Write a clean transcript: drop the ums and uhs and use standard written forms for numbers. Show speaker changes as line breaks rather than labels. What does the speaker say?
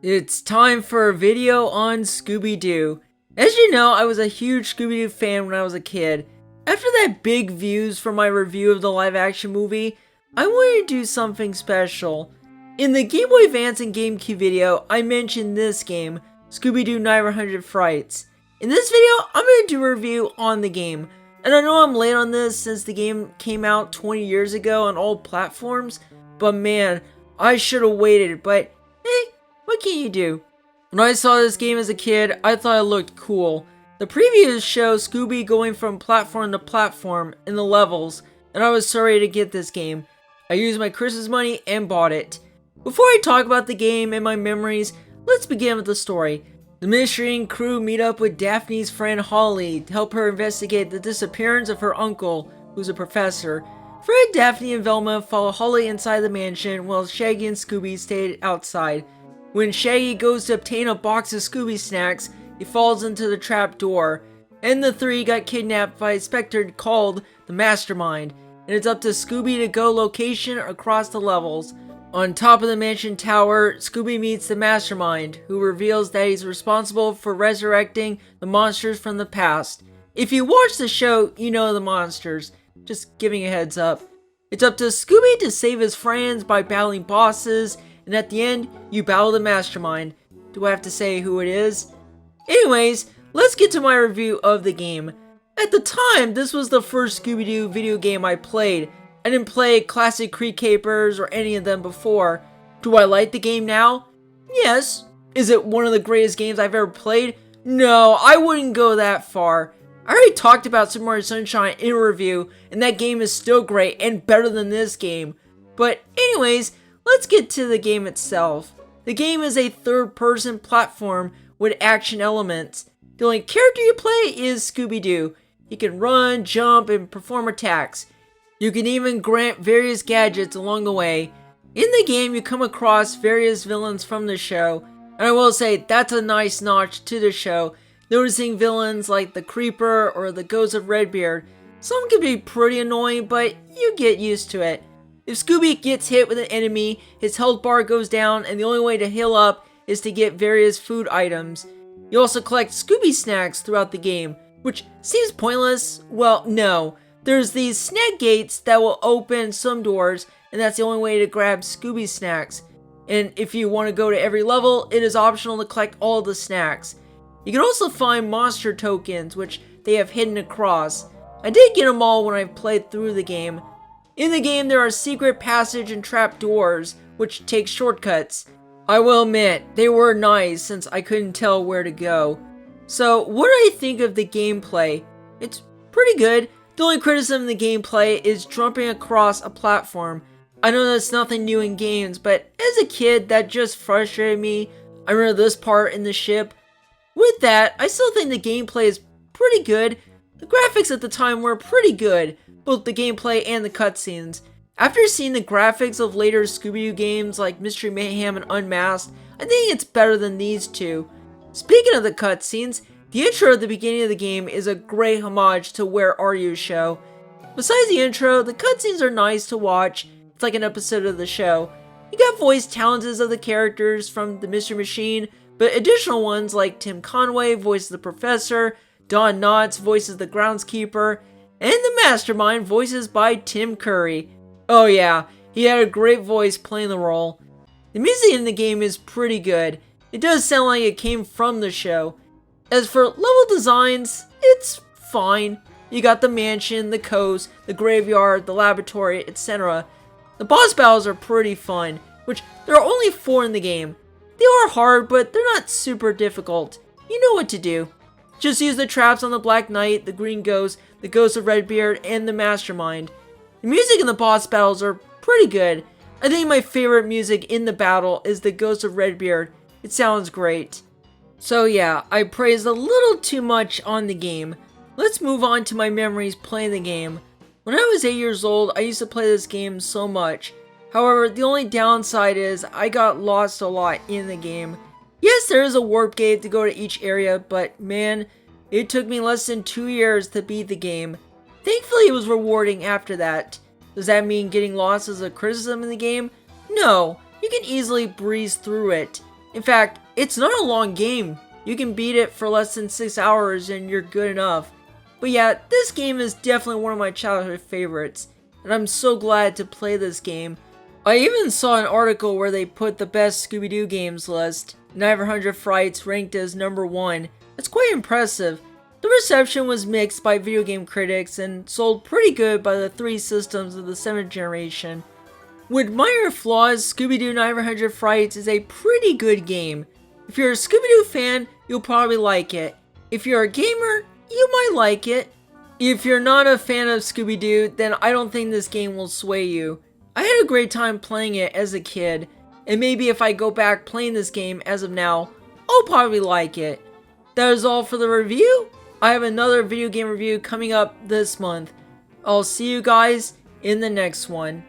It's time for a video on Scooby-Doo. As you know, I was a huge Scooby-Doo fan when I was a kid. After that big views for my review of the live-action movie, I wanted to do something special. In the Game Boy Advance and GameCube video, I mentioned this game, Scooby-Doo 900 Frights. In this video, I'm going to do a review on the game. And I know I'm late on this since the game came out 20 years ago on all platforms, but man, I should have waited, but hey, what can you do? When I saw this game as a kid, I thought it looked cool. The previews show Scooby going from platform to platform in the levels, and I was so ready to get this game. I used my Christmas money and bought it. Before I talk about the game and my memories, let's begin with the story. The Mystery Inc. crew meet up with Daphne's friend Holly to help her investigate the disappearance of her uncle, who's a professor. Fred, Daphne, and Velma follow Holly inside the mansion while Shaggy and Scooby stay outside. When Shaggy goes to obtain a box of Scooby snacks, he falls into the trap door, and the three got kidnapped by a specter called the Mastermind, and it's up to Scooby to go location across the levels. On top of the mansion tower, Scooby meets the Mastermind, who reveals that he's responsible for resurrecting the monsters from the past. If you watch the show, you know the monsters. Just giving a heads up. It's up to Scooby to save his friends by battling bosses, and at the end, you battle the Mastermind. Do I have to say who it is? Anyways, let's get to my review of the game. At the time, this was the first Scooby-Doo video game I played. I didn't play classic Creek Capers or any of them before. Do I like the game now? Yes. Is it one of the greatest games I've ever played? No, I wouldn't go that far. I already talked about Super Mario Sunshine in a review, and that game is still great and better than this game. But anyways, let's get to the game itself. The game is a third-person platform with action elements. The only character you play is Scooby-Doo. He can run, jump, and perform attacks. You can even grant various gadgets along the way. In the game, you come across various villains from the show, and I will say that's a nice notch to the show. Noticing villains like the Creeper or the Ghost of Redbeard. Some can be pretty annoying, but you get used to it. If Scooby gets hit with an enemy, his health bar goes down, and the only way to heal up is to get various food items. You also collect Scooby snacks throughout the game, which seems pointless. Well, no. There's these snack gates that will open some doors, and that's the only way to grab Scooby snacks. And if you want to go to every level, it is optional to collect all the snacks. You can also find monster tokens, which they have hidden across. I did get them all when I played through the game. In the game, there are secret passage and trap doors, which take shortcuts. I will admit, they were nice since I couldn't tell where to go. So, what do I think of the gameplay? It's pretty good. The only criticism of the gameplay is jumping across a platform. I know that's nothing new in games, but as a kid, that just frustrated me. I remember this part in the ship. With that, I still think the gameplay is pretty good. The graphics at the time were pretty good, both the gameplay and the cutscenes. After seeing the graphics of later Scooby-Doo games like Mystery Mayhem and Unmasked, I think it's better than these two. Speaking of the cutscenes, the intro at the beginning of the game is a great homage to Where Are You show. Besides the intro, the cutscenes are nice to watch. It's like an episode of the show. You got voice talents of the characters from the Mystery Machine, but additional ones like Tim Conway voices the Professor, Don Knotts voices the Groundskeeper, and the Mastermind voices by Tim Curry. Oh yeah, he had a great voice playing the role. The music in the game is pretty good. It does sound like it came from the show. As for level designs, it's fine. You got the mansion, the coast, the graveyard, the laboratory, etc. The boss battles are pretty fun, which there are only 4 in the game. They are hard, but they're not super difficult. You know what to do. Just use the traps on the Black Knight, the Green Ghost, the Ghost of Redbeard, and the Mastermind. The music in the boss battles are pretty good. I think my favorite music in the battle is the Ghost of Redbeard. It sounds great. So yeah, I praised a little too much on the game. Let's move on to my memories playing the game. When I was 8 years old, I used to play this game so much. However, the only downside is I got lost a lot in the game. Yes, there is a warp gate to go to each area, but man, it took me less than 2 years to beat the game. Thankfully, it was rewarding after that. Does that mean getting lost is a criticism in the game? No, you can easily breeze through it. In fact, it's not a long game. You can beat it for less than 6 hours and you're good enough. But yeah, this game is definitely one of my childhood favorites, and I'm so glad to play this game. I even saw an article where they put the best Scooby-Doo games list, 900 Frights ranked as #1. It's quite impressive. The reception was mixed by video game critics and sold pretty good by the 3 systems of the 7th generation. With minor flaws, Scooby-Doo 900 Frights is a pretty good game. If you're a Scooby-Doo fan, you'll probably like it. If you're a gamer, you might like it. If you're not a fan of Scooby-Doo, then I don't think this game will sway you. I had a great time playing it as a kid, and maybe if I go back playing this game as of now, I'll probably like it. That is all for the review. I have another video game review coming up this month. I'll see you guys in the next one.